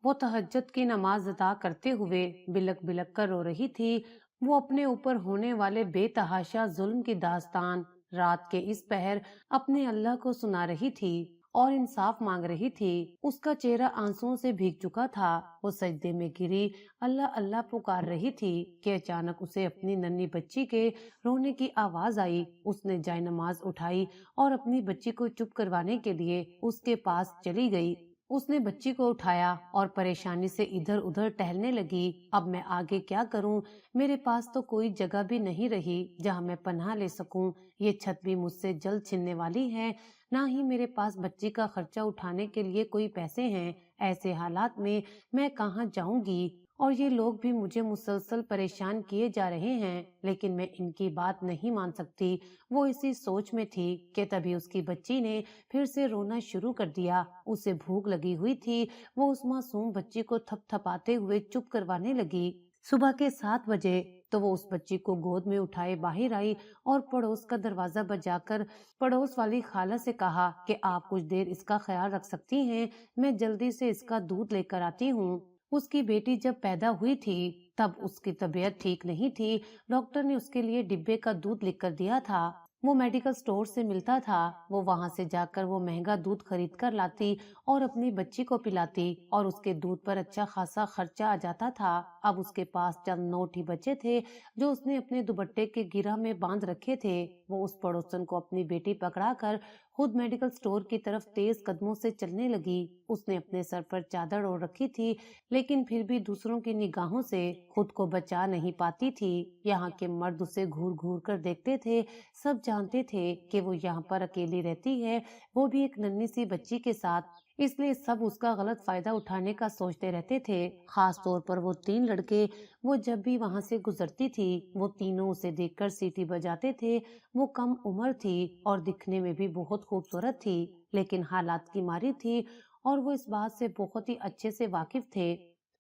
وہ तहज्जुद की नमाज अदा करते हुए बिलक बिलक कर रो रही थी। वो अपने ऊपर होने वाले बेतहाशा जुल्म की दास्तान रात के इस पहर अपने अल्लाह को सुना रही थी और इंसाफ मांग रही थी। उसका चेहरा आंसुओं से भीग चुका था। वो सजदे में गिरी अल्लाह अल्लाह पुकार रही थी कि अचानक उसे अपनी नन्ही बच्ची के रोने की आवाज आई। उसने जाय नमाज उठाई और अपनी बच्ची को चुप करवाने के लिए उसके पास चली गई। उसने बच्ची को उठाया और परेशानी से इधर उधर टहलने लगी। अब मैं आगे क्या करूं? मेरे पास तो कोई जगह भी नहीं रही जहां मैं पनाह ले सकूं। ये छत भी मुझसे जल्द छिनने वाली है। ना ही मेरे पास बच्ची का खर्चा उठाने के लिए कोई पैसे हैं। ऐसे हालात में मैं कहाँ जाऊंगी? और ये लोग भी मुझे मुसलसल परेशान किए जा रहे हैं, लेकिन मैं इनकी बात नहीं मान सकती। वो इसी सोच में थी कि तभी उसकी बच्ची ने फिर से रोना शुरू कर दिया। उसे भूख लगी हुई थी। वो उस मासूम बच्ची को थपथपाते हुए चुप करवाने लगी। सुबह के 7 बजे तो वो उस बच्ची को गोद में उठाए बाहर आई और पड़ोस का दरवाजा बजाकर पड़ोस वाली खाला से कहा कि आप कुछ देर इसका ख्याल रख सकती हैं, मैं जल्दी से इसका दूध लेकर आती हूँ। उसकी बेटी जब पैदा हुई थी तब उसकी तबीयत ठीक नहीं थी। डॉक्टर ने उसके लिए डिब्बे का दूध लिख कर दिया था। वो मेडिकल स्टोर से मिलता था। वो वहां से जाकर वो महंगा दूध खरीद कर लाती और अपनी बच्ची को पिलाती और उसके दूध पर अच्छा खासा खर्चा आ जाता था। अब उसके पास चंद नोट ही बचे थे जो उसने अपने दुपट्टे के गिरा में बांध रखे थे। वो उस पड़ोसन को अपनी बेटी पकड़ाकर खुद मेडिकल स्टोर की तरफ तेज कदमों से चलने लगी। उसने अपने सर पर चादर ओढ़ रखी थी, लेकिन फिर भी दूसरों की निगाहों से खुद को बचा नहीं पाती थी। यहाँ के मर्द उसे घूर घूर कर देखते थे। सब जानते थे कि वो यहाँ पर अकेली रहती है, वो भी एक नन्ही सी बच्ची के साथ। इसलिए सब उसका गलत फायदा उठाने का सोचते रहते थे। खास तौर पर वो 3 लड़के। वो जब भी वहां से गुजरती थी वो तीनों उसे देखकर सीटी बजाते थे। वो कम उम्र थी और दिखने में भी बहुत खूबसूरत थी, लेकिन हालात की मारी थी और वो इस बात से बहुत ही अच्छे से वाकिफ थे।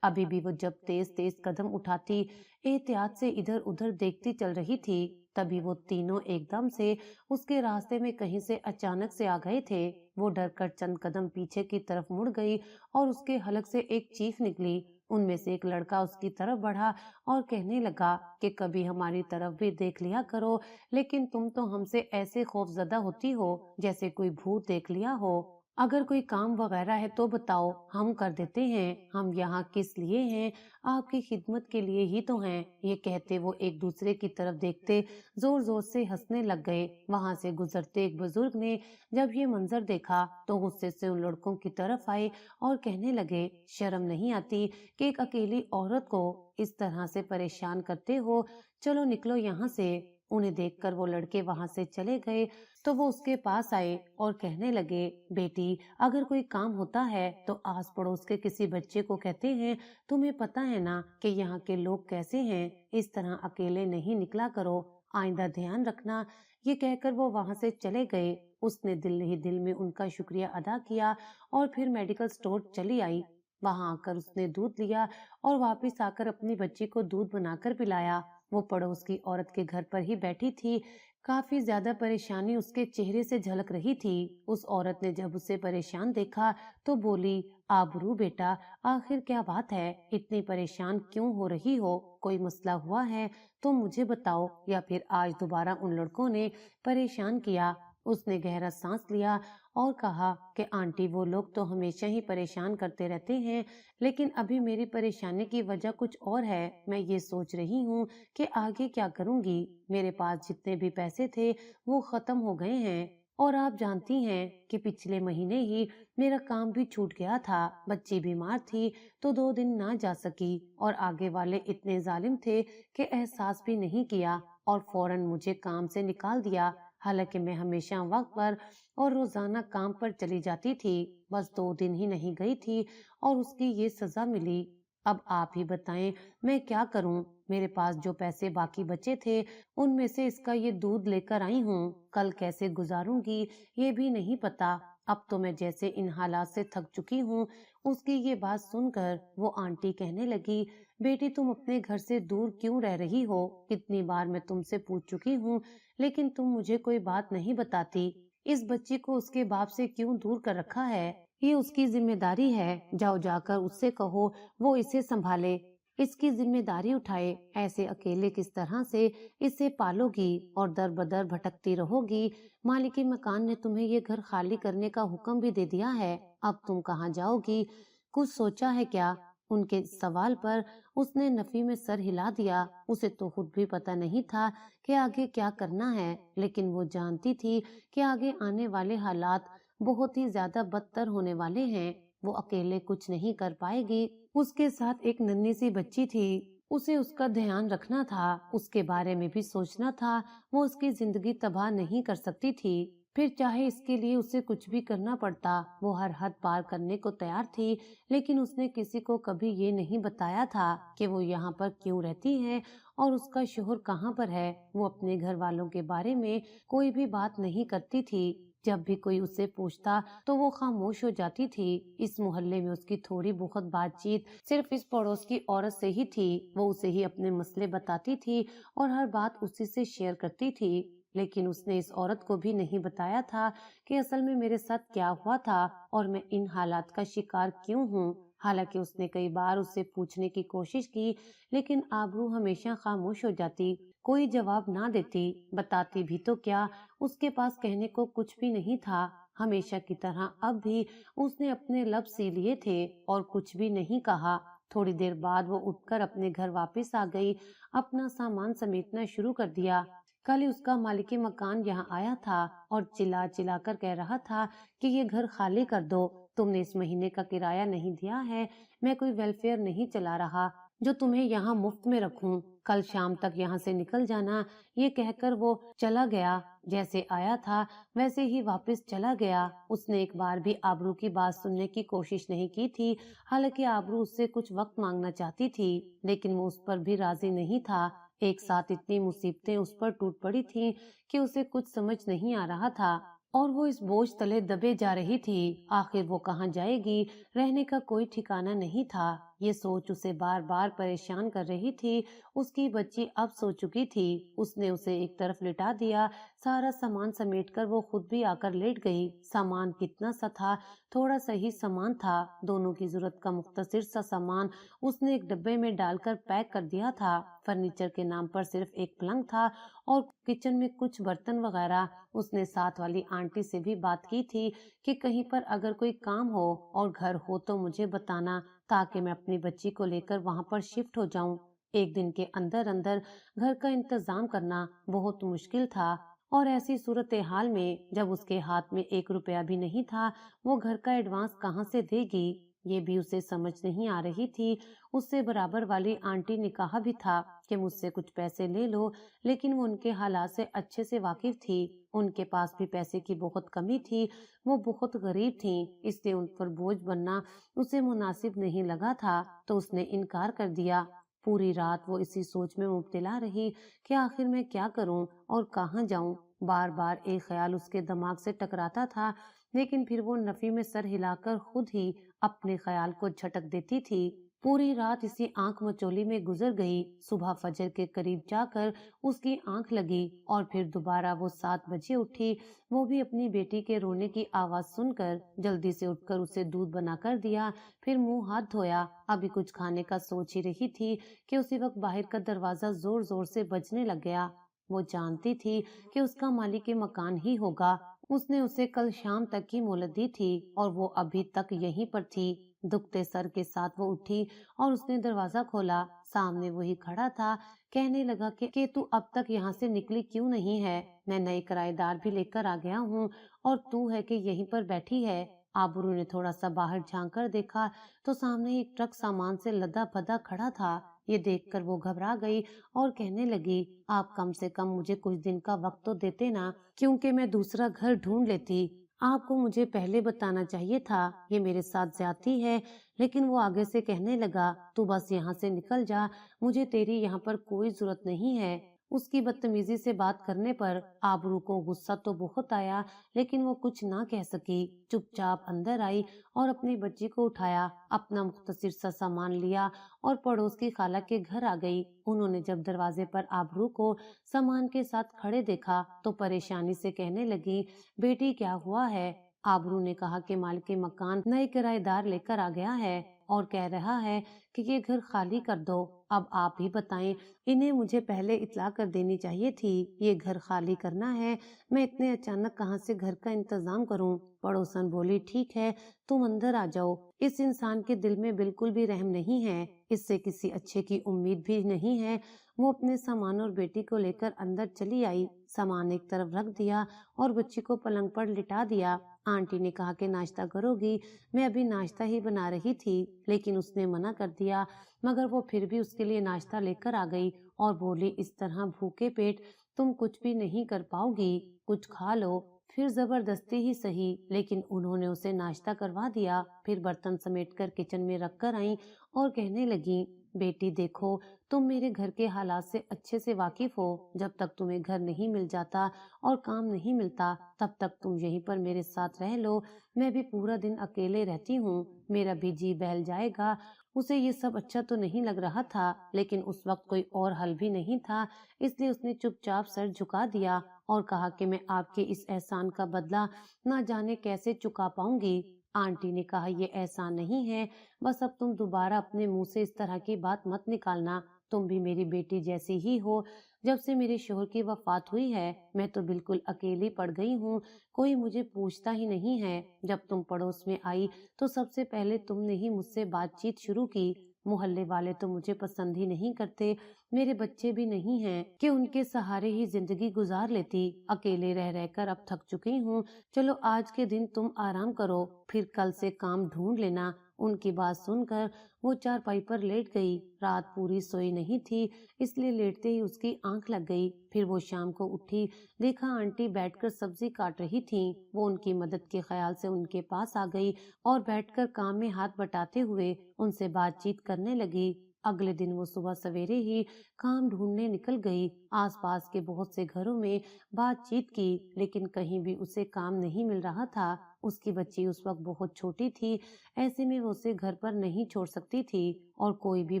अभी भी वो जब तेज तेज कदम उठाती एहतियात से इधर उधर देखती चल रही थी, तभी वो तीनों एकदम से उसके रास्ते में कहीं से अचानक से आ गए थे। वो डर कर चंद कदम पीछे की तरफ मुड़ गई और उसके हलक से एक चीख निकली। उनमें से एक लड़का उसकी तरफ बढ़ा और कहने लगा कि कभी हमारी तरफ भी देख लिया करो, लेकिन तुम तो हमसे ऐसे खौफजदा होती हो जैसे कोई भूत देख लिया हो। अगर कोई काम वगैरह है तो बताओ, हम कर देते हैं। हम यहाँ किस लिए हैं? आपकी खिदमत के लिए ही तो हैं। ये कहते वो एक दूसरे की तरफ देखते जोर जोर से हंसने लग गए। वहां से गुजरते एक बुजुर्ग ने जब ये मंजर देखा तो गुस्से से उन लड़कों की तरफ आए और कहने लगे, शर्म नहीं आती कि एक अकेली औरत को इस तरह से परेशान करते हो? चलो निकलो यहाँ से। उन्हें देखकर वो लड़के वहां से चले गए तो वो उसके पास आए और कहने लगे, बेटी अगर कोई काम होता है तो आस पड़ोस के किसी बच्चे को कहते हैं। तुम्हें पता है ना कि यहाँ के लोग कैसे हैं। इस तरह अकेले नहीं निकला करो, आइंदा ध्यान रखना। ये कहकर वो वहां से चले गए। उसने दिल ही दिल में उनका शुक्रिया अदा किया और फिर मेडिकल स्टोर चली आई। वहां आकर उसने दूध लिया और वापस आकर अपनी बच्ची को दूध बनाकर पिलाया। वो पड़ोस की औरत के घर पर ही बैठी थी। काफी ज्यादा परेशानी उसके चेहरे से झलक रही थी। उस औरत ने जब उसे परेशान देखा तो बोली, आबरू बेटा, आखिर क्या बात है? इतनी परेशान क्यों हो रही हो? कोई मसला हुआ है तो मुझे बताओ, या फिर आज दोबारा उन लड़कों ने परेशान किया? उसने गहरा सांस लिया और कहा कि आंटी, वो लोग तो हमेशा ही परेशान करते रहते हैं, लेकिन अभी मेरी परेशानी की वजह कुछ और है। मैं ये सोच रही हूँ कि आगे क्या करूंगी। मेरे पास जितने भी पैसे थे वो खत्म हो गए हैं और आप जानती हैं कि पिछले महीने ही मेरा काम भी छूट गया था। बच्ची बीमार थी तो 2 दिन ना जा सकी और आगे वाले इतने जालिम थे कि एहसास भी नहीं किया और फौरन मुझे काम से निकाल दिया। हालांकि मैं हमेशा वक्त पर और रोजाना काम पर चली जाती थी। बस 2 दिन ही नहीं गई थी और उसकी ये सजा मिली। अब आप ही बताएं मैं क्या करूं? मेरे पास जो पैसे बाकी बचे थे उनमें से इसका ये दूध लेकर आई हूँ। कल कैसे गुजारूंगी ये भी नहीं पता। अब तो मैं जैसे इन हालात से थक चुकी हूँ। उसकी ये बात सुनकर वो आंटी कहने लगी, बेटी तुम अपने घर से दूर क्यों रह रही हो? कितनी बार मैं तुमसे पूछ चुकी हूँ, लेकिन तुम मुझे कोई बात नहीं बताती। इस बच्ची को उसके बाप से क्यों दूर कर रखा है? ये उसकी जिम्मेदारी है, जाओ जाकर उससे कहो वो इसे संभाले, इसकी जिम्मेदारी उठाए। ऐसे अकेले किस तरह से इसे पालोगी और दर बदर भटकती रहोगी। मालिक मकान ने तुम्हें ये घर खाली करने का हुक्म भी दे दिया है, अब तुम कहाँ जाओगी, कुछ सोचा है क्या? उनके सवाल पर उसने नफी में सर हिला दिया। उसे तो खुद भी पता नहीं था कि आगे क्या करना है, लेकिन वो जानती थी कि आगे आने वाले हालात बहुत ही ज्यादा बदतर होने वाले हैं। वो अकेले कुछ नहीं कर पाएगी। उसके साथ एक नन्ही सी बच्ची थी, उसे उसका ध्यान रखना था, उसके बारे में भी सोचना था। वो उसकी जिंदगी तबाह नहीं कर सकती थी, फिर चाहे इसके लिए उसे कुछ भी करना पड़ता। वो हर हद पार करने को तैयार थी, लेकिन उसने किसी को कभी ये नहीं बताया था कि वो यहाँ पर क्यों रहती है और उसका शोहर कहाँ पर है। वो अपने घर वालों के बारे में कोई भी बात नहीं करती थी। जब भी कोई उससे पूछता तो वो खामोश हो जाती थी। इस मोहल्ले में उसकी थोड़ी बहुत बातचीत सिर्फ इस पड़ोस की औरत से ही थी। वो उसे ही अपने मसले बताती थी और हर बात उसी से शेयर करती थी। लेकिन उसने इस औरत को भी नहीं बताया था कि असल में मेरे साथ क्या हुआ था और मैं इन हालात का शिकार क्यों हूँ। हालांकि उसने कई बार उससे पूछने की कोशिश की, लेकिन आबरू हमेशा खामोश हो जाती, कोई जवाब ना देती। बताती भी तो क्या, उसके पास कहने को कुछ भी नहीं था। हमेशा की तरह अब भी उसने अपने लब सी लिए थे और कुछ भी नहीं कहा। थोड़ी देर बाद वो उठकर अपने घर वापस आ गई, अपना सामान समेटना शुरू कर दिया। कल ही उसका मालिक मकान यहाँ आया था और चिल्ला चिल्ला कर कह रहा था कि ये घर खाली कर दो, तुमने इस महीने का किराया नहीं दिया है, मैं कोई वेलफेयर नहीं चला रहा जो तुम्हें यहाँ मुफ्त में रखूं, कल शाम तक यहाँ से निकल जाना। ये कहकर वो चला गया। जैसे आया था वैसे ही वापस चला गया। उसने एक बार भी आबरू की बात सुनने की कोशिश नहीं की थी। हालांकि आबरू उससे कुछ वक्त मांगना चाहती थी, लेकिन वो उस पर भी राजी नहीं था। एक साथ इतनी मुसीबतें उस पर टूट पड़ी थीं कि उसे कुछ समझ नहीं आ रहा था और वो इस बोझ तले दबे जा रही थी। आखिर वो कहाँ जाएगी, रहने का कोई ठिकाना नहीं था। ये सोच उसे बार बार परेशान कर रही थी। उसकी बच्ची अब सो चुकी थी, उसने उसे एक तरफ लिटा दिया। सारा सामान समेटकर वो खुद भी आकर लेट गई। सामान कितना सा था, थोड़ा सा ही सामान था। दोनों की जरूरत का मुख्तसर सा सामान उसने एक डब्बे में डालकर पैक कर दिया था। फर्नीचर के नाम पर सिर्फ एक पलंग था और किचन में कुछ बर्तन वगैरह। उसने साथ वाली आंटी से भी बात की थी कि कहीं पर अगर कोई काम हो और घर हो तो मुझे बताना, ताकि मैं अपनी बच्ची को लेकर वहां पर शिफ्ट हो जाऊं। एक दिन के अंदर अंदर घर का इंतजाम करना बहुत मुश्किल था और ऐसी सूरत हाल में जब उसके हाथ में 1 रुपया भी नहीं था, वो घर का एडवांस कहाँ से देगी, ये भी उसे समझ नहीं आ रही थी। उससे बराबर वाली आंटी ने कहा भी था कि मुझसे कुछ पैसे ले लो, लेकिन वो उनके हालात से अच्छे से वाकिफ थी। उनके पास भी पैसे की बहुत कमी थी, वो बहुत गरीब थी, इसलिए उन पर बोझ बनना उसे मुनासिब नहीं लगा था, तो उसने इनकार कर दिया। पूरी रात वो इसी सोच में मुब्तला रही कि आखिर मैं क्या करूं और कहाँ जाऊं। बार बार एक ख्याल उसके दिमाग से टकराता था, लेकिन फिर वो नफी में सर हिलाकर खुद ही अपने ख्याल को झटक देती थी। पूरी रात इसी आंख मचोली में गुजर गई। सुबह फजर के करीब जाकर उसकी आंख लगी और फिर दोबारा वो 7 बजे उठी। वो भी अपनी बेटी के रोने की आवाज सुनकर जल्दी से उठकर उसे दूध बनाकर दिया, फिर मुंह हाथ धोया। अभी कुछ खाने का सोच ही रही थी कि उसी वक्त बाहर का दरवाजा जोर जोर से बजने लग गया। वो जानती थी कि उसका मालिक मकान ही होगा। उसने उसे कल शाम तक की मोहलत दी थी और वो अभी तक यहीं पर थी। दुखते सर के साथ वो उठी और उसने दरवाजा खोला। सामने वही खड़ा था। कहने लगा कि तू अब तक यहाँ से निकली क्यों नहीं है? मैं नए किराएदार भी लेकर आ गया हूँ और तू है कि यहीं पर बैठी है। आबरू ने थोड़ा सा बाहर झांक कर देखा तो सामने एक ट्रक सामान से लदा फदा खड़ा था। ये देखकर वो घबरा गई और कहने लगी, आप कम से कम मुझे कुछ दिन का वक्त तो देते ना, क्योंकि मैं दूसरा घर ढूंढ लेती। आपको मुझे पहले बताना चाहिए था, ये मेरे साथ ज्यादती है। लेकिन वो आगे से कहने लगा, तू बस यहाँ से निकल जा, मुझे तेरी यहाँ पर कोई जरूरत नहीं है। उसकी बदतमीजी से बात करने पर आबरू को गुस्सा तो बहुत आया, लेकिन वो कुछ ना कह सकी। चुपचाप अंदर आई और अपनी बच्ची को उठाया, अपना मुख्तसर सा सामान लिया और पड़ोस की खाला के घर आ गई। उन्होंने जब दरवाजे पर आबरू को सामान के साथ खड़े देखा तो परेशानी से कहने लगी, बेटी क्या हुआ है? आबरू ने कहा कि मालिक मकान नए किराएदार लेकर आ गया है और कह रहा है कि ये घर खाली कर दो। अब आप ही बताएं, इन्हें मुझे पहले इत्तला कर देनी चाहिए थी। ये घर खाली करना है, मैं इतने अचानक कहाँ से घर का इंतजाम करूं? पड़ोसन बोली, ठीक है, तुम अंदर आ जाओ। इस इंसान के दिल में बिल्कुल भी रहम नहीं है, इससे किसी अच्छे की उम्मीद भी नहीं है। वो अपने सामान और बेटी को लेकर अंदर चली आई। सामान एक तरफ रख दिया और बच्ची को पलंग पर लिटा दिया। आंटी ने कहा कि नाश्ता करोगी? मैं अभी नाश्ता ही बना रही थी, लेकिन उसने मना कर दिया। मगर वो फिर भी उसके लिए नाश्ता लेकर आ गई और बोली, इस तरह भूखे पेट तुम कुछ भी नहीं कर पाओगी, कुछ खा लो। फिर जबरदस्ती ही सही, लेकिन उन्होंने उसे नाश्ता करवा दिया। फिर बर्तन समेटकर किचन में रखकर आई और कहने लगी, बेटी देखो, तुम मेरे घर के हालात से अच्छे से वाकिफ हो। जब तक तुम्हें घर नहीं मिल जाता और काम नहीं मिलता, तब तक तुम यहीं पर मेरे साथ रह लो। मैं भी पूरा दिन अकेले रहती हूँ, मेरा भी जी बहल जाएगा। उसे ये सब अच्छा तो नहीं लग रहा था, लेकिन उस वक्त कोई और हल भी नहीं था, इसलिए उसने चुपचाप सर झुका दिया और कहा कि मैं आपके इस एहसान का बदला ना जाने कैसे चुका पाऊंगी। आंटी ने कहा, ये एहसान नहीं है, बस अब तुम दोबारा अपने मुंह से इस तरह की बात मत निकालना। तुम भी मेरी बेटी जैसी ही हो। जब से मेरे शोहर की वफात हुई है, मैं तो बिल्कुल अकेली पड़ गई हूँ, कोई मुझे पूछता ही नहीं है। जब तुम पड़ोस में आई तो सबसे पहले तुमने ही मुझसे बातचीत शुरू की। मोहल्ले वाले तो मुझे पसंद ही नहीं करते, मेरे बच्चे भी नहीं हैं कि उनके सहारे ही जिंदगी गुजार लेती। अकेले रह रहकर अब थक चुकी हूँ। चलो आज के दिन तुम आराम करो, फिर कल से काम ढूंढ लेना। उनकी बात सुनकर वो चारपाई पर लेट गई। रात पूरी सोई नहीं थी, इसलिए लेटते ही उसकी आंख लग गई। फिर वो शाम को उठी, देखा आंटी बैठकर सब्जी काट रही थीं। वो उनकी मदद के ख्याल से उनके पास आ गई और बैठकर काम में हाथ बटाते हुए उनसे बातचीत करने लगी। अगले दिन वो सुबह सवेरे ही काम ढूंढने निकल गई। आसपास के बहुत से घरों में बातचीत की, लेकिन कहीं भी उसे काम नहीं मिल रहा था। उसकी बच्ची उस वक्त बहुत छोटी थी, ऐसे में वो उसे घर पर नहीं छोड़ सकती थी और कोई भी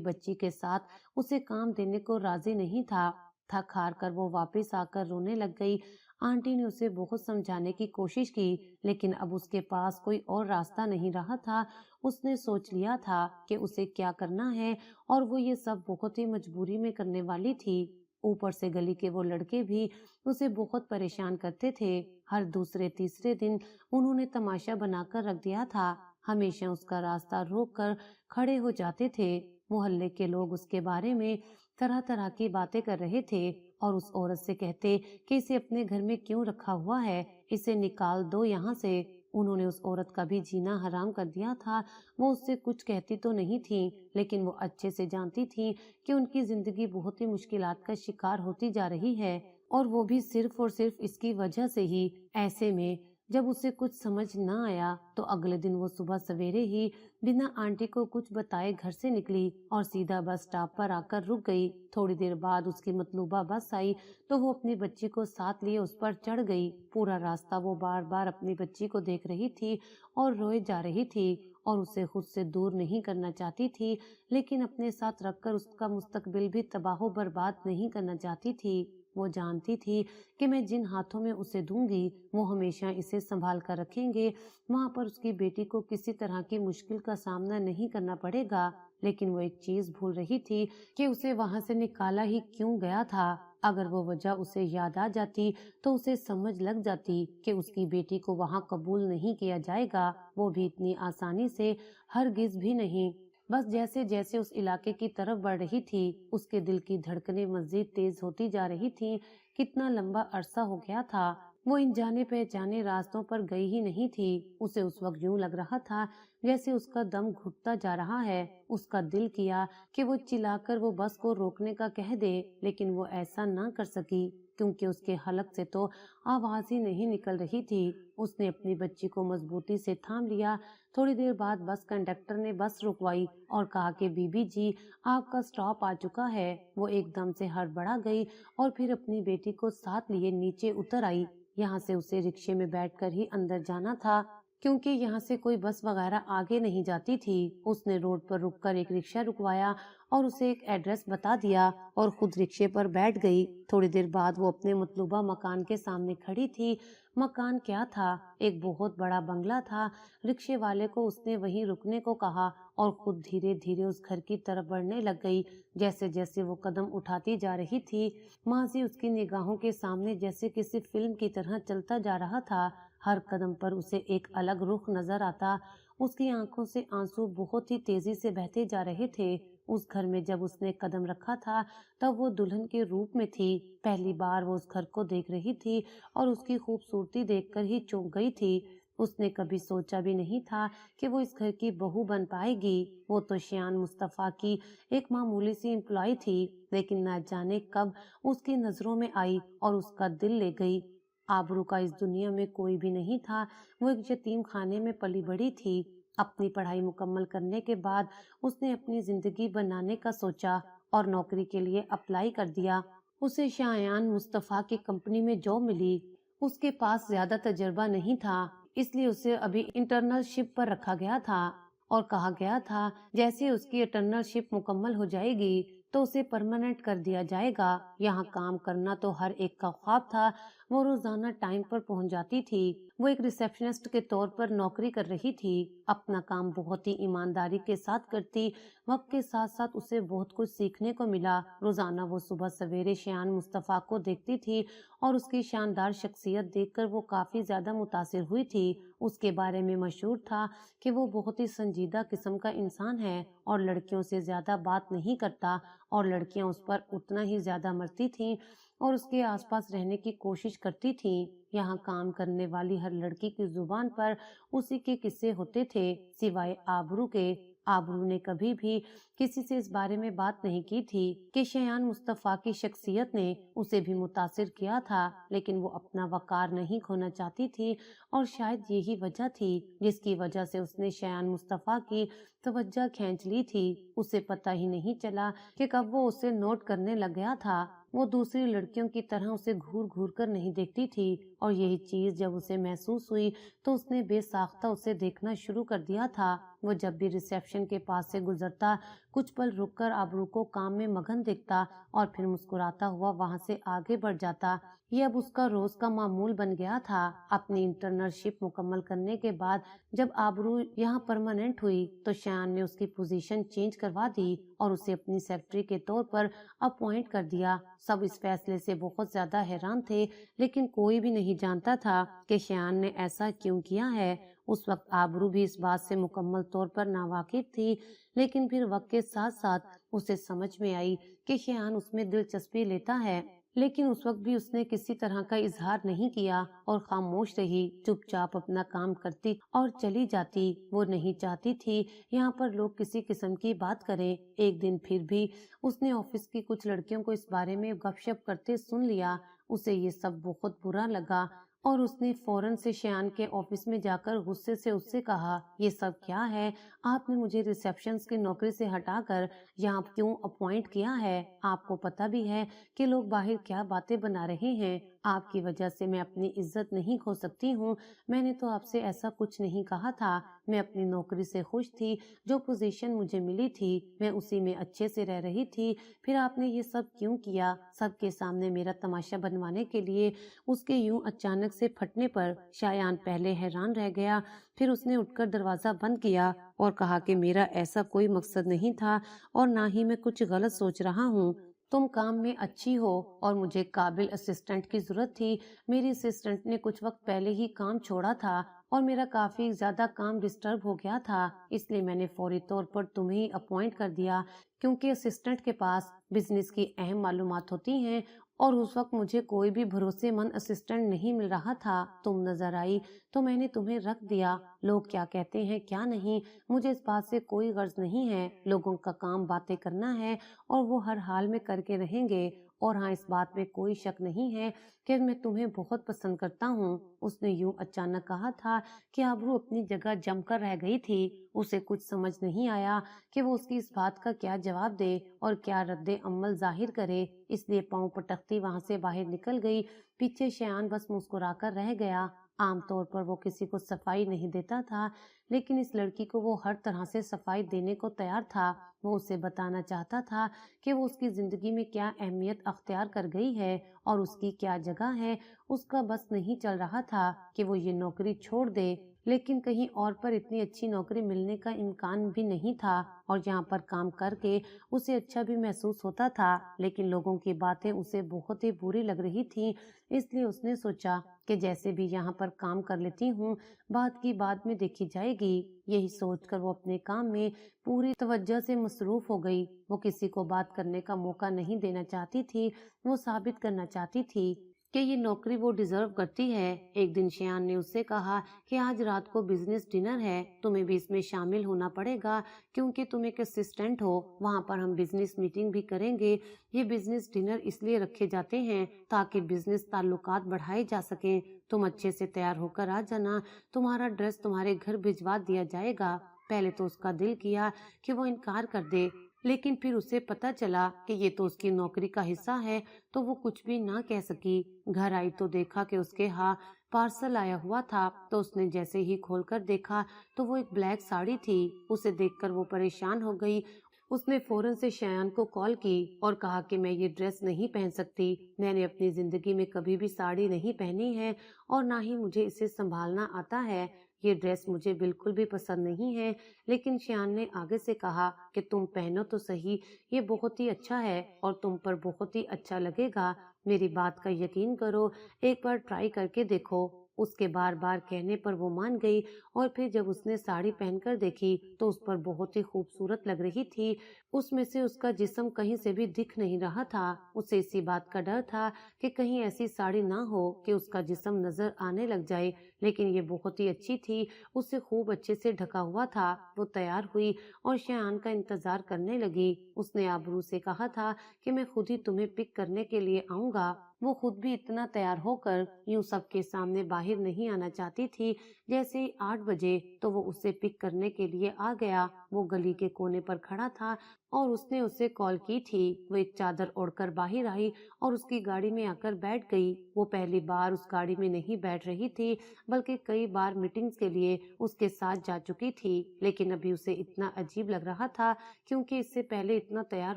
बच्ची के साथ उसे काम देने को राजी नहीं था। थक हार कर वो वापस आकर रोने लग गई। आंटी ने उसे बहुत समझाने की कोशिश की, लेकिन अब उसके पास कोई और रास्ता नहीं रहा था। उसने सोच लिया था कि उसे क्या करना है और वो ये सब बहुत ही मजबूरी में करने वाली थी। ऊपर से गली के वो लड़के भी उसे बहुत परेशान करते थे। हर दूसरे तीसरे दिन उन्होंने तमाशा बनाकर रख दिया था। हमेशा उसका रास्ता रोक कर खड़े हो जाते थे। मोहल्ले के लोग उसके बारे में तरह तरह की बातें कर रहे थे और उस औरत से कहते कि इसे अपने घर में क्यों रखा हुआ है, इसे निकाल दो यहाँ से। उन्होंने उस औरत का भी जीना हराम कर दिया था। वो उससे कुछ कहती तो नहीं थी, लेकिन वो अच्छे से जानती थी कि उनकी जिंदगी बहुत ही मुश्किलात का शिकार होती जा रही है, और वो भी सिर्फ और सिर्फ इसकी वजह से ही। ऐसे में जब उसे कुछ समझ न आया तो अगले दिन वो सुबह सवेरे ही बिना आंटी को कुछ बताए घर से निकली और सीधा बस स्टॉप पर आकर रुक गई। थोड़ी देर बाद उसकी मतलूबा बस आई तो वो अपनी बच्ची को साथ लिए उस पर चढ़ गई। पूरा रास्ता वो बार बार अपनी बच्ची को देख रही थी और रोए जा रही थी और उसे खुद से दूर नहीं करना चाहती थी, लेकिन अपने साथ रखकर उसका मुस्तकबिल भी तबाह बर्बाद नहीं करना चाहती थी। वो जानती थी कि मैं जिन हाथों में उसे दूंगी वो हमेशा इसे संभाल कर रखेंगे। वहां पर उसकी बेटी को किसी तरह की मुश्किल का सामना नहीं करना पड़ेगा। लेकिन वो एक चीज भूल रही थी कि उसे वहां से निकाला ही क्यों गया था। अगर वो वजह उसे याद आ जाती तो उसे समझ लग जाती कि उसकी बेटी को वहां कबूल नहीं किया जाएगा, वो भी इतनी आसानी से, हरगिज भी नहीं। बस जैसे जैसे उस इलाके की तरफ बढ़ रही थी, उसके दिल की धड़कनें मजीद तेज होती जा रही थीं। कितना लंबा अरसा हो गया था वो इन जाने पहचाने रास्तों पर गई ही नहीं थी। उसे उस वक्त यूं लग रहा था जैसे उसका दम घुटता जा रहा है। उसका दिल किया कि वो चिल्लाकर वो बस को रोकने का कह दे, लेकिन वो ऐसा ना कर सकी क्योंकि उसके हलक से तो आवाज ही नहीं निकल रही थी। उसने अपनी बच्ची को मजबूती से थाम लिया। थोड़ी देर बाद बस कंडक्टर ने बस रुकवाई और कहा कि बीबी जी, आपका स्टॉप आ चुका है। वो एकदम से हड़बड़ा गई और फिर अपनी बेटी को साथ लिए नीचे उतर आई। यहाँ से उसे रिक्शे में बैठकर ही अंदर जाना था। क्योंकि यहाँ से कोई बस वगैरह आगे नहीं जाती थी। उसने रोड पर रुककर एक रिक्शा रुकवाया और उसे एक एड्रेस बता दिया और खुद रिक्शे पर बैठ गई। थोड़ी देर बाद वो अपने मतलूबा मकान के सामने खड़ी थी। मकान क्या था? एक बहुत बड़ा बंगला था। रिक्शे वाले को उसने वहीं रुकने को कहा और खुद धीरे धीरे उस घर की तरफ बढ़ने लग गई। जैसे जैसे वो कदम उठाती जा रही थी, माजी उसकी निगाहों के सामने जैसे किसी फिल्म की तरह चलता जा रहा था। हर कदम पर उसे एक अलग रुख नजर आता। उसकी आंखों से आंसू बहुत ही तेजी से बहते जा रहे थे। उस घर में जब उसने कदम रखा था तब वो दुल्हन के रूप में थी। पहली बार वो उस घर को देख रही थी और उसकी खूबसूरती देखकर ही चौंक गई थी। उसने कभी सोचा भी नहीं था कि वो इस घर की बहू बन पाएगी। वो तो शियान मुस्तफा की एक मामूली सी एम्प्लॉय थी, लेकिन न जाने कब उसकी नजरों में आई और उसका दिल ले गई। आबरू का इस दुनिया में कोई भी नहीं था। वो एक यतीम खाने में पली बड़ी थी। अपनी पढ़ाई मुकम्मल करने के बाद उसने अपनी जिंदगी बनाने का सोचा और नौकरी के लिए अप्लाई कर दिया। उसे शायान मुस्तफा की कंपनी में जॉब मिली। उसके पास ज्यादा तजर्बा नहीं था, इसलिए उसे अभी इंटर्नशिप पर रखा गया था और कहा गया था जैसे उसकी इंटर्नशिप मुकम्मल हो जाएगी तो उसे परमानेंट कर दिया जाएगा। यहाँ काम करना तो हर एक का ख्वाब था। वो रोजाना टाइम पर पहुंच जाती थी। वो एक रिसेप्शनिस्ट के तौर पर नौकरी कर रही थी। अपना काम बहुत ही ईमानदारी के साथ करती। वक्त के साथ साथ उसे बहुत कुछ सीखने को मिला। रोजाना वो सुबह सवेरे शियान मुस्तफा को देखती थी और उसकी शानदार शख्सियत देखकर वो काफी ज्यादा मुतासिर हुई थी। उसके बारे में मशहूर था कि वो बहुत ही संजीदा किस्म का इंसान है और लड़कियों से ज्यादा बात नहीं करता और लड़कियां उस पर उतना ही ज्यादा मरती थीं और उसके आसपास रहने की कोशिश करती थीं। यहाँ काम करने वाली हर लड़की की जुबान पर उसी के किस्से होते थे, सिवाय आबरू के। आबरू ने कभी भी किसी से इस बारे में बात नहीं की थी कि शयान मुस्तफा की शख्सियत ने उसे भी मुतासिर किया था, लेकिन वो अपना वकार नहीं खोना चाहती थी और शायद यही वजह थी जिसकी वजह से उसने शयान मुस्तफा की तवज्जो खींच ली थी। उसे पता ही नहीं चला कि कब वो उसे नोट करने लग गया था। वो दूसरी लड़कियों की तरह उसे घूर घूर कर नहीं देखती थी और यही चीज जब उसे महसूस हुई तो उसने बेसाख्ता उसे देखना शुरू कर दिया था। वो जब भी रिसेप्शन के पास से गुजरता कुछ पल रुककर आबरू को काम में मगन देखता और फिर मुस्कुराता हुआ वहां से आगे बढ़ जाता। ये अब उसका रोज का मामूल बन गया था। अपनी इंटर्नशिप मुकम्मल करने के बाद जब आबरू यहाँ परमानेंट हुई तो शयान ने उसकी पोजीशन चेंज करवा दी और उसे अपनी सेक्रेटरी के तौर पर अपॉइंट कर दिया। सब इस फैसले से बहुत ज्यादा हैरान थे, लेकिन कोई भी नहीं जानता था कि शयान ने ऐसा क्यों किया है। उस वक्त आबरू भी इस बात से मुकम्मल तौर पर नावाकिफ थी, लेकिन फिर वक्त के साथ साथ उसे समझ में आई कि शयान उसमें दिलचस्पी लेता है। लेकिन उस वक्त भी उसने किसी तरह का इजहार नहीं किया और खामोश रही, चुपचाप अपना काम करती और चली जाती। वो नहीं चाहती थी यहाँ पर लोग किसी किस्म की बात करें। एक दिन फिर भी उसने ऑफिस की कुछ लड़कियों को इस बारे में गपशप करते सुन लिया। उसे ये सब बहुत बुरा लगा और उसने फौरन से शयान के ऑफिस में जाकर गुस्से से उससे कहा, ये सब क्या है? आपने मुझे रिसेप्शन की नौकरी से हटाकर यहाँ क्यों अपॉइंट किया है? आपको पता भी है कि लोग बाहर क्या बातें बना रहे हैं। आपकी वजह से मैं अपनी इज्जत नहीं खो सकती हूँ। मैंने तो आपसे ऐसा कुछ नहीं कहा था। मैं अपनी नौकरी से खुश थी। जो पोजीशन मुझे मिली थी मैं उसी में अच्छे से रह रही थी। फिर आपने ये सब क्यों किया? सबके सामने मेरा तमाशा बनवाने के लिए? उसके यूं अचानक से फटने पर शायान पहले हैरान रह गया, फिर उसने उठकर दरवाजा बंद किया और कहा कि मेरा ऐसा कोई मकसद नहीं था और ना ही मैं कुछ गलत सोच रहा हूँ। तुम काम में अच्छी हो और मुझे काबिल असिस्टेंट की जरूरत थी। मेरी असिस्टेंट ने कुछ वक्त पहले ही काम छोड़ा था और मेरा काफी ज्यादा काम डिस्टर्ब हो गया था, इसलिए मैंने फौरी तौर पर तुम्हें ही अपॉइंट कर दिया, क्योंकि असिस्टेंट के पास बिजनेस की अहम मालूमात होती हैं और उस वक्त मुझे कोई भी भरोसेमंद असिस्टेंट नहीं मिल रहा था। तुम नजर आई तो मैंने तुम्हें रख दिया। लोग क्या कहते हैं क्या नहीं, मुझे इस बात से कोई गर्ज नहीं है। लोगों का काम बातें करना है और वो हर हाल में करके रहेंगे। और हाँ, इस बात में कोई शक नहीं है कि मैं तुम्हें बहुत पसंद करता हूँ। उसने यूं अचानक कहा था कि आबरू अपनी जगह जमकर रह गई थी। उसे कुछ समझ नहीं आया कि वो उसकी इस बात का क्या जवाब दे और क्या रद्दे अमल जाहिर करे, इसलिए पांव पटकती वहां से बाहर निकल गई। पीछे शयान बस मुस्कुराकर रह गया। आमतौर पर वो किसी को सफाई नहीं देता था, लेकिन इस लड़की को वो हर तरह से सफाई देने को तैयार था। वो उसे बताना चाहता था कि वो उसकी जिंदगी में क्या अहमियत अख्तियार कर गई है और उसकी क्या जगह है। उसका बस नहीं चल रहा था कि वो ये नौकरी छोड़ दे, लेकिन कहीं और पर इतनी अच्छी नौकरी मिलने का इम्कान भी नहीं था और यहाँ पर काम करके उसे अच्छा भी महसूस होता था, लेकिन लोगों की बातें उसे बहुत ही बुरी लग रही थी। इसलिए उसने सोचा कि जैसे भी यहाँ पर काम कर लेती हूँ, बात की बाद में देखी जाएगी। यही सोचकर वो अपने काम में पूरी तवज्जो से मसरूफ हो गई। वो किसी को बात करने का मौका नहीं देना चाहती थी। वो साबित करना चाहती थी कि ये नौकरी वो डिजर्व करती है। एक दिन शियान ने उससे कहा कि आज रात को बिजनेस डिनर है, तुम्हें भी इसमें शामिल होना पड़ेगा क्योंकि तुम एक असिस्टेंट हो। वहाँ पर हम बिजनेस मीटिंग भी करेंगे। ये बिजनेस डिनर इसलिए रखे जाते हैं ताकि बिजनेस ताल्लुकात बढ़ाए जा सकें। तुम अच्छे से तैयार होकर आ जाना, तुम्हारा ड्रेस तुम्हारे घर भिजवा दिया जाएगा। पहले तो उसका दिल किया कि वो इनकार कर दे, लेकिन फिर उसे पता चला कि ये तो उसकी नौकरी का हिस्सा है, तो वो कुछ भी ना कह सकी। घर आई तो देखा कि उसके यहाँ पार्सल आया हुआ था, तो उसने जैसे ही खोलकर देखा तो वो एक ब्लैक साड़ी थी। उसे देखकर वो परेशान हो गई। उसने फौरन से शयान को कॉल की और कहा कि मैं ये ड्रेस नहीं पहन सकती। मैंने अपनी जिंदगी में कभी भी साड़ी नहीं पहनी है और ना ही मुझे इसे संभालना आता है। ये ड्रेस मुझे बिल्कुल भी पसंद नहीं है। लेकिन शयान ने आगे से कहा कि तुम पहनो तो सही, ये बहुत ही अच्छा है और तुम पर बहुत ही अच्छा लगेगा। मेरी बात का यकीन करो, एक बार ट्राई करके देखो। उसके बार बार कहने पर वो मान गई और फिर जब उसने साड़ी पहनकर देखी तो उस पर बहुत ही खूबसूरत लग रही थी। उसमें से उसका जिस्म कहीं से भी दिख नहीं रहा था। उसे इसी बात का डर था कि कहीं ऐसी साड़ी ना हो कि उसका जिस्म नजर आने लग जाए, लेकिन ये बहुत ही अच्छी थी। उसे खूब अच्छे से ढका हुआ था। वो तैयार हुई और शयान का इंतजार करने लगी। उसने आबरू से कहा था कि मैं खुद ही तुम्हें पिक करने के लिए आऊंगा। वो खुद भी इतना तैयार होकर यूं सबके सामने बाहर नहीं आना चाहती थी। जैसे ही 8 बजे तो वो उसे पिक करने के लिए आ गया। वो गली के कोने पर खड़ा था और उसने उसे कॉल की थी। वो एक चादर ओढ़कर बाहर आई और उसकी गाड़ी में आकर बैठ गई। वो पहली बार उस गाड़ी में नहीं बैठ रही थी, बल्कि कई बार मीटिंग्स के लिए उसके साथ जा चुकी थी, लेकिन अभी उसे इतना अजीब लग रहा था क्योंकि इससे पहले इतना तैयार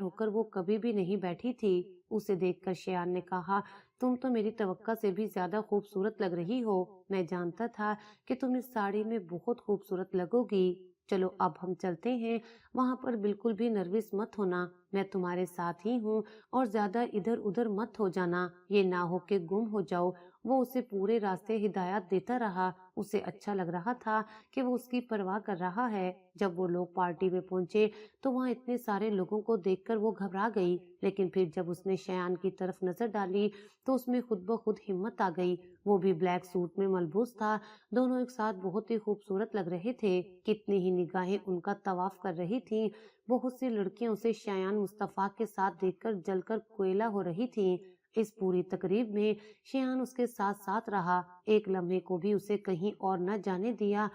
होकर वो कभी भी नहीं बैठी थी। उसे देखकर शयान ने कहा, तुम तो मेरी तवक्का से भी ज्यादा खूबसूरत लग रही हो। मैं जानता था कि तुम इस साड़ी में बहुत खूबसूरत लगोगी। चलो अब हम चलते हैं। वहां पर बिल्कुल भी नर्वस मत होना, मैं तुम्हारे साथ ही हूँ और ज्यादा इधर उधर मत हो जाना, ये ना हो कि गुम हो जाओ। वो उसे पूरे रास्ते हिदायत देता रहा। उसे अच्छा लग रहा था कि वो उसकी परवाह कर रहा है। जब वो लोग पार्टी में पहुंचे तो वहाँ इतने सारे लोगों को देखकर वो घबरा गई, लेकिन फिर जब उसने शयान की तरफ नजर डाली तो उसमें खुद ब खुद हिम्मत आ गई। वो भी ब्लैक सूट में मलबूस था। दोनों एक साथ बहुत ही खूबसूरत लग रहे थे। कितनी ही निगाहें उनका तवाफ कर रही थी। बहुत सी लड़कियां उसे शयान मुस्तफा के साथ देखकर जलकर कोयला हो रही थीं। इस पूरी तकरीब में शयान उसके साथ साथ रहा, एक लम्हे को भी उसे कहीं और न जाने दिया।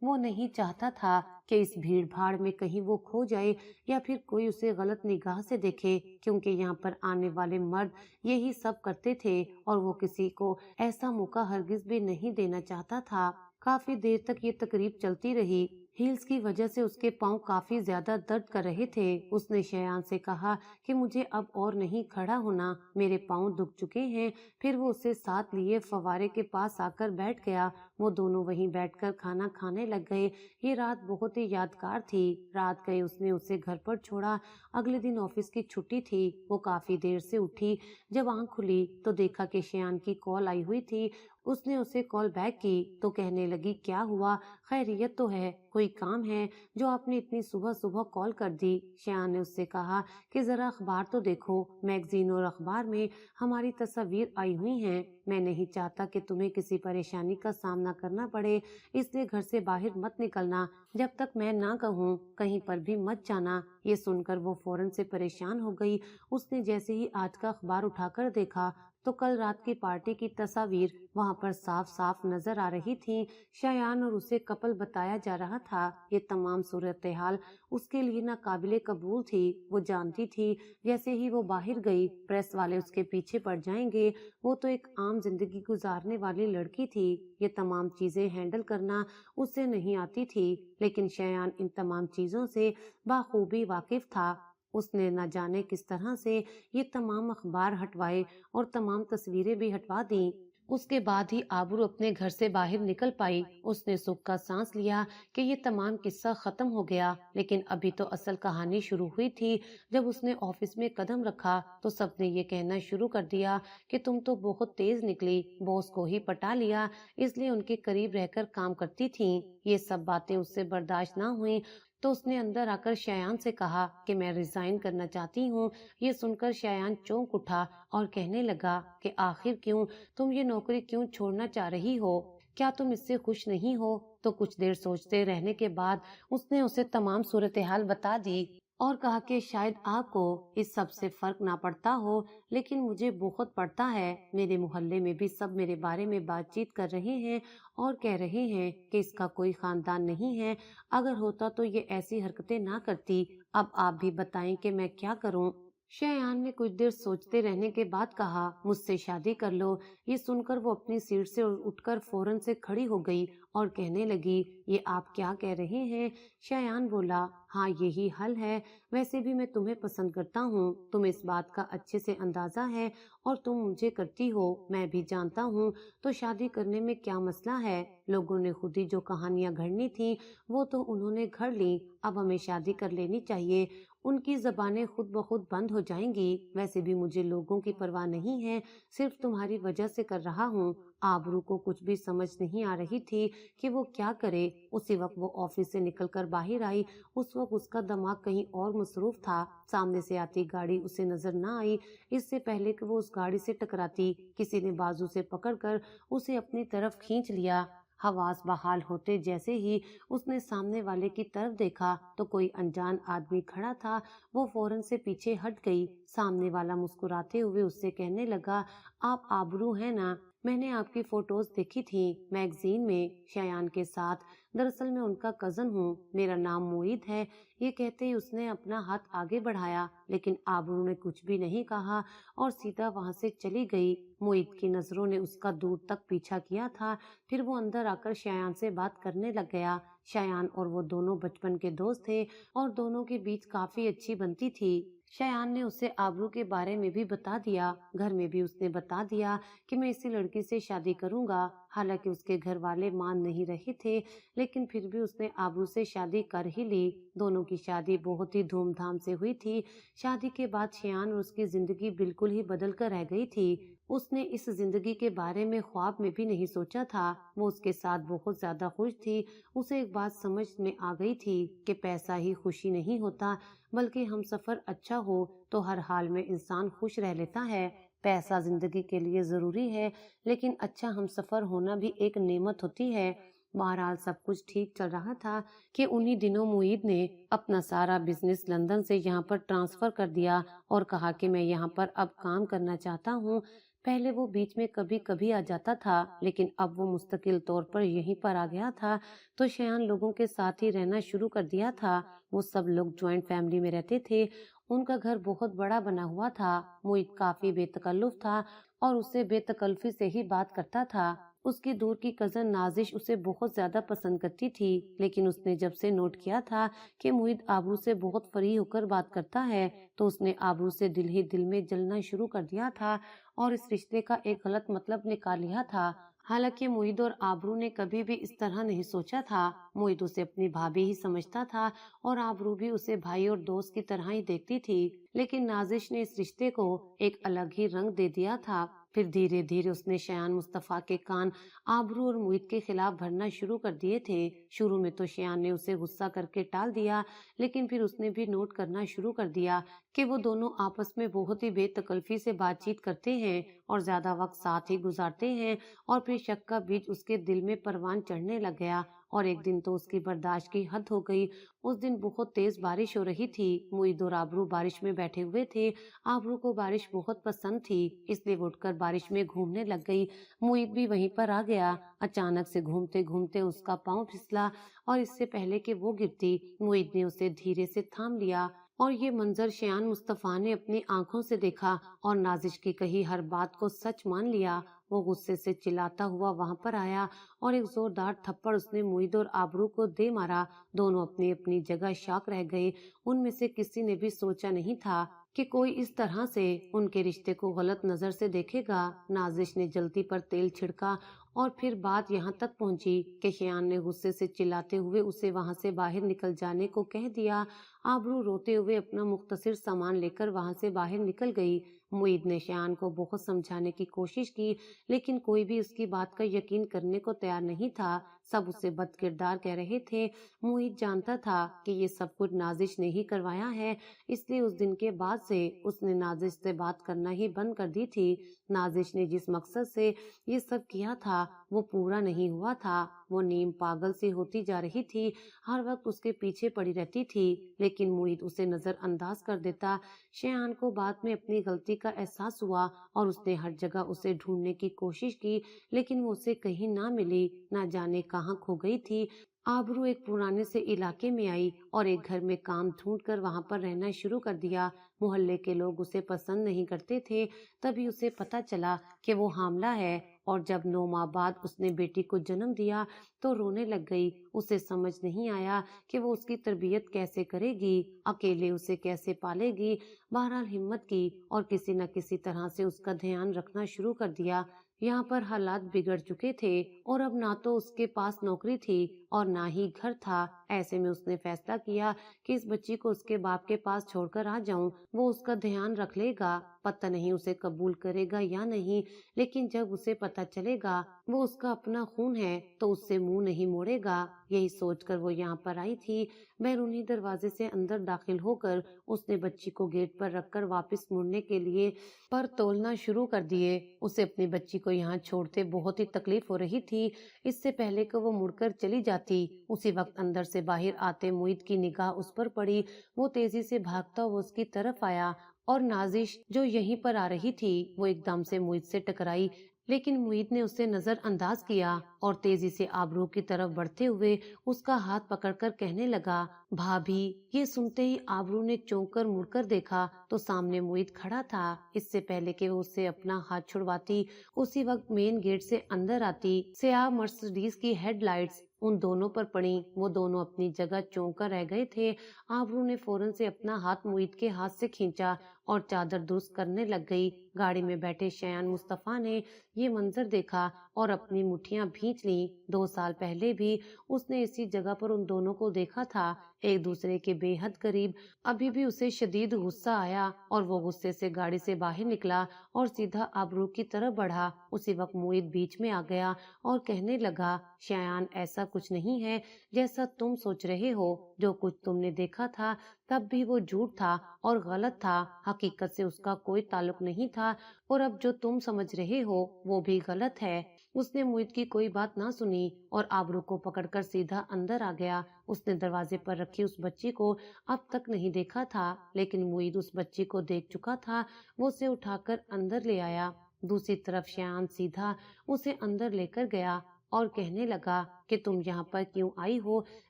वो नहीं चाहता था कि इस भीड़ भाड़ में कहीं वो खो जाए या फिर कोई उसे गलत निगाह से देखे, क्योंकि यहाँ पर आने वाले मर्द यही सब करते थे और वो किसी को ऐसा मौका हरगिज भी नहीं देना चाहता था। काफी देर तक ये तकरीब चलती रही। हील्स की वजह से उसके पांव काफी ज्यादा दर्द कर रहे थे। उसने शयान से कहा कि मुझे अब और नहीं खड़ा होना, मेरे पांव दुख चुके हैं। फिर वो उसे साथ लिए फवारे के पास आकर बैठ गया। वो दोनों वहीं बैठकर खाना खाने लग गए। ये रात बहुत ही यादगार थी। रात गए उसने उसे घर पर छोड़ा। अगले दिन ऑफिस की छुट्टी थी। वो काफी देर से उठी। जब आंख खुली तो देखा कि शयान की कॉल आई हुई थी। उसने उसे कॉल बैक की तो कहने लगी, क्या हुआ, खैरियत तो है, कोई काम है जो आपने इतनी सुबह सुबह कॉल कर दी। शयान ने उससे कहा कि जरा अखबार तो देखो, मैगजीन और अखबार में हमारी तस्वीर आई हुई हैं। मैं नहीं चाहता कि तुम्हें किसी परेशानी का सामना करना पड़े, इसलिए घर से बाहर मत निकलना, जब तक मैं ना कहूँ कहीं पर भी मत जाना। ये सुनकर वो फौरन से परेशान हो गई। उसने जैसे ही आज का अखबार उठाकर देखा तो कल रात की पार्टी की तस्वीर वहां पर साफ साफ नजर आ रही थी। शयान और उसे कपल बताया जा रहा था। ये तमाम सूरत हाल उसके लिए ना काबिले कबूल थी। वो जानती थी जैसे ही वो बाहर गई प्रेस वाले उसके पीछे पड़ जाएंगे। वो तो एक आम जिंदगी गुजारने वाली लड़की थी। ये तमाम चीजें हैंडल करना उससे नहीं आती थी, लेकिन शयान इन तमाम चीजों से बाखूबी वाकिफ था। उसने न जाने किस तरह से ये तमाम अखबार हटवाए और तमाम तस्वीरें भी हटवा दी। उसके बाद ही आबरू अपने घर से बाहर निकल पाई। उसने सुख का सांस लिया कि ये तमाम किस्सा खत्म हो गया, लेकिन अभी तो असल कहानी शुरू हुई थी। जब उसने ऑफिस में कदम रखा तो सबने ये कहना शुरू कर दिया कि तुम तो बहुत तेज निकली, बॉस को ही पटा लिया, इसलिए उनके करीब रहकर काम करती थी। ये सब बातें उससे बर्दाश्त ना हुई तो उसने अंदर आकर शयान से कहा कि मैं रिजाइन करना चाहती हूँ। ये सुनकर शयान चौंक उठा और कहने लगा कि आखिर क्यों, तुम ये नौकरी क्यों छोड़ना चाह रही हो? क्या तुम इससे खुश नहीं हो? तो कुछ देर सोचते रहने के बाद उसने उसे तमाम सूरत हाल बता दी और कहा कि शायद आपको इस सब से फर्क ना पड़ता हो, लेकिन मुझे बहुत पड़ता है। मेरे मोहल्ले में भी सब मेरे बारे में बातचीत कर रहे हैं और कह रहे हैं कि इसका कोई खानदान नहीं है। अगर होता तो ये ऐसी हरकतें ना करती। अब आप भी बताएं कि मैं क्या करूं? शयान ने कुछ देर सोचते रहने के बाद कहा, मुझसे शादी कर लो। ये सुनकर वो अपनी सीट से उठकर फौरन से खड़ी हो गई और कहने लगी, ये आप क्या कह रहे हैं? शयान बोला, हाँ यही हल है। वैसे भी मैं तुम्हें पसंद करता हूँ, तुम्हें इस बात का अच्छे से अंदाजा है और तुम मुझे करती हो, मैं भी जानता हूँ। तो शादी करने में क्या मसला है? लोगों ने खुद ही जो कहानियां घड़नी थी वो तो उन्होंने घड़ ली। अब हमें शादी कर लेनी चाहिए। उनकी जबानें खुद ब खुद बंद हो जाएंगी। वैसे भी मुझे लोगों की परवाह नहीं है, सिर्फ तुम्हारी वजह से कर रहा हूँ। आबरू को कुछ भी समझ नहीं आ रही थी कि वो क्या करे। उसी वक्त वो ऑफिस से निकलकर बाहर आई। उस वक्त उसका दिमाग कहीं और मसरूफ था। सामने से आती गाड़ी उसे नजर न आई। इससे पहले कि वो उस गाड़ी से टकराती, किसी ने बाजू से पकड़कर उसे अपनी तरफ खींच लिया। हवास बहाल होते जैसे ही उसने सामने वाले की तरफ देखा तो कोई अनजान आदमी खड़ा था। वो फौरन से पीछे हट गई। सामने वाला मुस्कुराते हुए उससे कहने लगा, आप आबरू हैं ना? मैंने आपकी फोटोज देखी थी मैगजीन में शयान के साथ। दरअसल मैं उनका कजन हूँ, मेरा नाम मोहित है। ये कहते ही उसने अपना हाथ आगे बढ़ाया, लेकिन आबरू ने कुछ भी नहीं कहा और सीधा वहां से चली गई। मोहित की नजरों ने उसका दूर तक पीछा किया था। फिर वो अंदर आकर शयान से बात करने लग गया। शयान और वो दोनों बचपन के दोस्त थे और दोनों के बीच काफी अच्छी बनती थी। शयान ने उसे आबरू के बारे में भी बता दिया। घर में भी उसने बता दिया कि मैं इसी लड़की से शादी करूंगा। हालांकि उसके घर वाले मान नहीं रहे थे, लेकिन फिर भी उसने आबरू से शादी कर ही ली। दोनों की शादी बहुत ही धूमधाम से हुई थी। शादी के बाद शयान और उसकी जिंदगी बिल्कुल ही बदल कर रह गई थी। उसने इस जिंदगी के बारे में ख्वाब में भी नहीं सोचा था। वो उसके साथ बहुत ज्यादा खुश थी। उसे एक बात समझ में आ गई थी कि पैसा ही खुशी नहीं होता, बल्कि हम सफर अच्छा हो तो हर हाल में इंसान खुश रह लेता है। पैसा जिंदगी के लिए जरूरी है, लेकिन अच्छा हम सफर होना भी एक नेमत होती है। बहरहाल सब कुछ ठीक चल रहा था कि उन्हीं दिनों मुईद ने अपना सारा बिजनेस लंदन से यहाँ पर ट्रांसफर कर दिया और कहा कि मैं यहाँ पर अब काम करना चाहता हूँ। पहले वो बीच में कभी कभी आ जाता था, लेकिन अब वो मुस्तकिल तौर पर यहीं पर आ गया था। तो शयान लोगों के साथ ही रहना शुरू कर दिया था। वो सब लोग ज्वाइंट फैमिली में रहते थे। उनका घर बहुत बड़ा बना हुआ था। मुईद काफी बेतकल्लुफ था और उससे बेतकल्लुफी से ही बात करता था। उसकी दूर की कजन नाजिश उसे बहुत ज्यादा पसंद करती थी, लेकिन उसने जब से नोट किया था कि मुईद आबरू से बहुत फ्री होकर बात करता है, तो उसने आबरू से दिल ही दिल में जलना शुरू कर दिया था और इस रिश्ते का एक गलत मतलब निकाल लिया था। हालांकि मुईद और आबरू ने कभी भी इस तरह नहीं सोचा था। मुईद उसे अपनी भाभी ही समझता था और आबरू भी उसे भाई और दोस्त की तरह ही देखती थी, लेकिन नाजिश ने इस रिश्ते को एक अलग ही रंग दे दिया था। फिर धीरे धीरे उसने शयान मुस्तफा के कान आबरू और मुईद के खिलाफ भरना शुरू कर दिए थे। शुरू में तो शयान ने उसे गुस्सा करके टाल दिया, लेकिन फिर उसने भी नोट करना शुरू कर दिया कि वो दोनों आपस में बहुत ही बेतकल्फी से बातचीत करते हैं और ज्यादा वक्त साथ ही गुजारते हैं। और फिर शक का बीज उसके दिल में परवान चढ़ने लग गया اور ایک دن تو اس کی برداشت کی حد ہو گئی۔ اس دن بہت تیز بارش ہو رہی تھی۔ معید اور آبرو بارش میں بیٹھے ہوئے تھے۔ آبرو کو بارش بہت پسند تھی، اس لیے وہ اٹھ کر بارش میں گھومنے لگ گئی۔ معید بھی وہیں پر آ گیا۔ اچانک سے گھومتے گھومتے اس کا پاؤں پھسلا اور اس سے پہلے کہ وہ گرتی، معید نے اسے دھیرے سے تھام لیا۔ اور یہ منظر شایان مصطفیٰ نے اپنی آنکھوں سے دیکھا اور نازش کی کہی ہر بات کو سچ مان لیا۔ وہ غصے سے چلاتا ہوا وہاں پر آیا اور ایک زوردار تھپڑ اس نے معید اور آبرو کو دے مارا۔ دونوں اپنی اپنی جگہ شاک رہ گئے۔ ان میں سے کسی نے بھی سوچا نہیں تھا کہ کوئی اس طرح سے ان کے رشتے کو غلط نظر سے دیکھے گا۔ نازش نے جلتی پر تیل چھڑکا اور پھر بات یہاں تک پہنچی کہ شایان نے غصے سے چلاتے ہوئے اسے وہاں سے باہر نکل جانے کو کہہ دیا۔ آبرو روتے ہوئے اپنا مختصر سامان لے کر وہاں سے باہر نکل گئی۔ معید نے شایان کو بہت سمجھانے کی کوشش کی، لیکن کوئی بھی اس کی بات کا یقین کرنے کو تیار نہیں تھا۔ سب اسے بد کردار کہہ رہے تھے۔ معید جانتا تھا کہ یہ سب کچھ نازش نے ہی کروایا ہے، اس لیے اس دن کے بعد سے اس نے نازش سے بات کرنا ہی بند کر دی تھی۔ نازش نے جس مقصد سے یہ سب کیا تھا وہ پورا نہیں ہوا تھا۔ وہ نیم پاگل سی ہوتی جا رہی تھی، ہر وقت اس کے پیچھے پڑی رہتی تھی، لیکن معید اسے نظر انداز کر دیتا۔ شایان کو بعد میں اپنی غلطی کا احساس ہوا اور اس نے ہر جگہ اسے ڈھونڈنے کی کوشش کی، لیکن وہ اسے کہیں نہ ملی، نہ جانے کہاں کھو گئی تھی۔ آبرو ایک پرانے سے علاقے میں آئی اور ایک گھر میں کام ڈھونڈ کر وہاں پر رہنا شروع کر دیا۔ محلے کے لوگ اسے پسند نہیں کرتے تھے۔ تبھی اسے پتا چلا کہ وہ حاملہ ہے اور جب 9 ماہ بعد اس نے بیٹی کو جنم دیا تو رونے لگ گئی۔ اسے سمجھ نہیں آیا کہ وہ اس کی تربیت کیسے کرے گی، اکیلے اسے کیسے پالے گی۔ بہرحال ہمت کی اور کسی نہ کسی طرح سے اس کا دھیان رکھنا شروع کر دیا۔ یہاں پر حالات بگڑ چکے تھے اور اب نہ تو اس کے پاس نوکری تھی اور نہ ہی گھر تھا۔ ایسے میں اس نے فیصلہ کیا کہ اس بچی کو اس کے باپ کے پاس چھوڑ کر آ جاؤں، وہ اس کا دھیان رکھ لے گا۔ پتہ نہیں اسے قبول کرے گا یا نہیں، لیکن جب اسے پتہ چلے گا وہ اس کا اپنا خون ہے تو اس سے منہ نہیں موڑے گا۔ یہی سوچ کر وہ یہاں پر آئی تھی۔ بیرونی دروازے سے اندر داخل ہو کر اس نے بچی کو گیٹ پر رکھ کر واپس مڑنے کے لیے پر تولنا شروع کر دیے۔ اسے اپنی بچی کو یہاں چھوڑتے بہت ہی تکلیف ہو رہی تھی۔ اس سے پہلے کہ وہ مڑ کر چلی جاتی، اسی وقت اندر سے باہر آتے معید کی نگاہ اس پر پڑی۔ وہ تیزی سے بھاگتا ہوا اس کی طرف آیا اور نازش جو یہیں پر آ رہی تھی وہ ایک دم سے معید سے ٹکرائی، لیکن معید نے اسے نظر انداز کیا اور تیزی سے آبرو کی طرف بڑھتے ہوئے اس کا ہاتھ پکڑ کر کہنے لگا، بھابھی۔ یہ سنتے ہی آبرو نے چونک کر مڑ کر دیکھا تو سامنے معید کھڑا تھا۔ اس سے پہلے کہ وہ اس سے اپنا ہاتھ چھڑواتی، اسی وقت مین گیٹ سے اندر آتی سیاہ مرسڈیز کی ہیڈ لائٹس ان دونوں پر پڑی۔ وہ دونوں اپنی جگہ چونک کر رہ گئے تھے۔ آبرو نے فوراً سے اپنا ہاتھ معید کے ہاتھ سے کھینچا اور چادر درست کرنے لگ گئی۔ گاڑی میں بیٹھے شایان مصطفیٰ نے یہ منظر دیکھا اور اپنی مٹھیاں بھینچ لیں۔ 2 سال پہلے بھی اس نے اسی جگہ پر ان دونوں کو دیکھا تھا، ایک دوسرے کے بے حد قریب۔ ابھی بھی اسے شدید غصہ آیا اور وہ غصے سے گاڑی سے باہر نکلا اور سیدھا آبرو کی طرف بڑھا۔ اسی وقت معید بیچ میں آ گیا اور کہنے لگا، شایان، ایسا کچھ نہیں ہے جیسا تم سوچ رہے ہو۔ جو کچھ تم نے دیکھا تھا تب بھی وہ جھوٹ تھا اور غلط تھا، حقیقت سے اس کا کوئی تعلق نہیں تھا، اور اب جو تم سمجھ رہے ہو وہ بھی غلط ہے۔ اس نے معید کی کوئی بات نہ سنی اور آبرو کو پکڑ کر سیدھا اندر آ گیا۔ اس نے دروازے پر رکھی اس بچی کو اب تک نہیں دیکھا تھا، لیکن معید اس بچی کو دیکھ چکا تھا۔ وہ اسے اٹھا کر اندر لے آیا۔ دوسری طرف شایان سیدھا اسے اندر لے کر گیا اور کہنے لگا کہ تم یہاں پر کیوں آئی ہو؟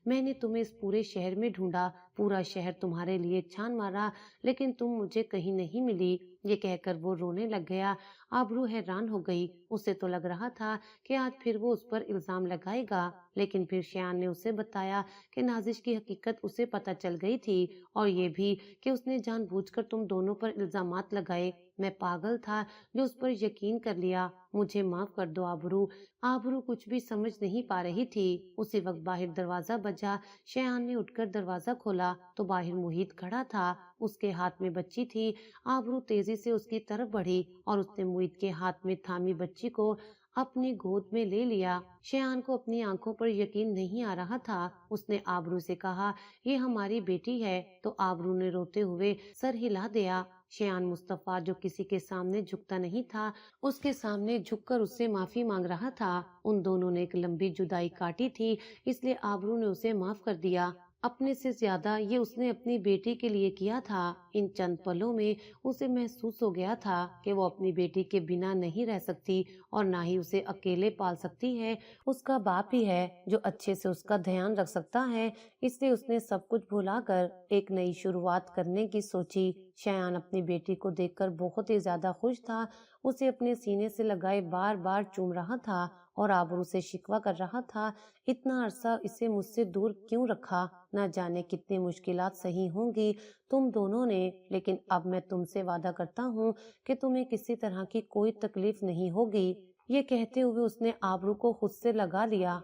میں نے تمہیں اس پورے شہر میں ڈھونڈا، پورا شہر تمہارے لیے چھان مارا، لیکن تم مجھے کہیں نہیں ملی۔ یہ کہہ کر وہ رونے لگ گیا۔ آبرو حیران ہو گئی۔ اسے تو لگ رہا تھا کہ آج پھر وہ اس پر الزام لگائے گا، لیکن پھر شایان نے اسے بتایا کہ نازش کی حقیقت اسے پتہ چل گئی تھی اور یہ بھی کہ اس نے جان بوجھ کر تم دونوں پر الزامات لگائے۔ میں پاگل تھا جو اس پر یقین کر لیا۔ مجھے معاف کر دو آبرو۔ آبرو کچھ بھی سمجھ نہیں پا رہی تھی۔ اسی وقت باہر دروازہ بجا۔ شایان نے اٹھ کر دروازہ کھولا تو باہر محیط کھڑا تھا، اس کے ہاتھ میں بچی تھی۔ آبرو تیزی سے اس کی طرف بڑھی اور اس نے محیط کے ہاتھ میں تھامی بچی کو अपनी गोद में ले लिया। शयान को अपनी आंखों पर यकीन नहीं आ रहा था। उसने आबरू से कहा, ये हमारी बेटी है। तो आबरू ने रोते हुए सर हिला दिया। शयान मुस्तफा, जो किसी के सामने झुकता नहीं था, उसके सामने झुककर उससे माफी मांग रहा था। उन दोनों ने एक लंबी जुदाई काटी थी, इसलिए आबरू ने उसे माफ कर दिया। अपने से ज्यादा ये उसने अपनी बेटी के लिए किया था। इन चंद पलों में उसे महसूस हो गया था कि वो अपनी बेटी के बिना नहीं रह सकती और ना ही उसे अकेले पाल सकती है। उसका बाप ही है जो अच्छे से उसका ध्यान रख सकता है। इसलिए उसने सब कुछ भुलाकर एक नई शुरुआत करने की सोची। शयान अपनी बेटी को देखकर बहुत ही ज्यादा खुश था। उसे अपने सीने से लगाए बार बार चूम रहा था और आबरू से शिकवा कर रहा था, इतना अरसा इसे मुझसे दूर क्यों रखा, न जाने कितनी मुश्किलात सही होंगी तुम दोनों ने, लेकिन अब मैं तुमसे वादा करता हूँ कि तुम्हें किसी तरह की कोई तकलीफ नहीं होगी। ये कहते हुए उसने आबरू को खुद से लगा लिया